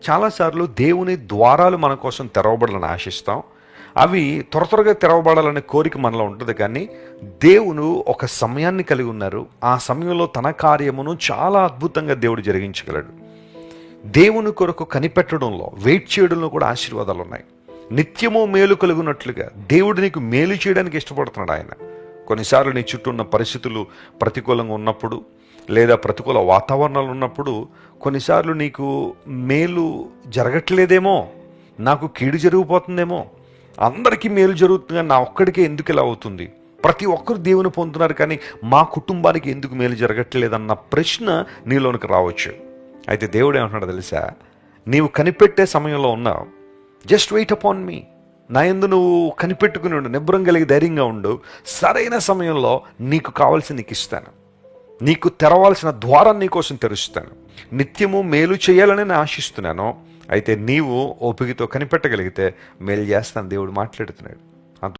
చాలాసార్లు దేవుని ద్వారాలు మన కోసం తెరవబడాలని ఆశిస్తాం. అవి త్వరగా తెరవబడాలనే కోరిక మనలో ఉంటుంది. కానీ దేవుడు ఒక సమయాన్ని కలిగి ఉన్నారు. ఆ సమయంలో తన కార్యమును చాలా అద్భుతంగా దేవుడు జరిగించగలడు. దేవుని కొరకు కనిపెట్టడంలో, వెయిట్ చేయడంలో కూడా ఆశీర్వాదాలు ఉన్నాయి. నిత్యము మేలు కలుగునట్లుగా దేవుడు నీకు మేలు చేయడానికి ఇష్టపడుతున్నాడు ఆయన. కొన్నిసార్లు నీ చుట్టూ ఉన్న పరిస్థితులు ప్రతికూలంగా ఉన్నప్పుడు, లేదా ప్రతికూల వాతావరణాలు ఉన్నప్పుడు, కొన్నిసార్లు నీకు మేలు జరగట్లేదేమో, నాకు కీడు జరిగిపోతుందేమో, అందరికీ మేలు జరుగుతుంది నా ఒక్కడికే ఎందుకు ఇలా అవుతుంది, ప్రతి ఒక్కరు దేవుని పొందుతున్నారు కానీ మా కుటుంబానికి ఎందుకు మేలు జరగట్లేదన్న ప్రశ్న నీలోనికి రావచ్చు. అయితే దేవుడు ఏమంటున్నాడు తెలుసా? నీవు కనిపెట్టే సమయంలో ఉన్నావు. Just wait upon me. నా యందు నువ్వు కనిపెట్టుకుని ఉండు, నిబ్బరం కలిగి ధైర్యంగా ఉండు. సరైన సమయంలో నీకు కావాల్సింది నీకు ఇస్తాను. నీకు తెరవాల్సిన ద్వారం నీకోసం తెరుస్తాను. నిత్యము మేలు చేయాలని నేను ఆశిస్తున్నాను. అయితే నీవు ఓపికతో కనిపెట్టగలిగితే మేలు చేస్తాను. దేవుడు మాట్లాడుతున్నాడు.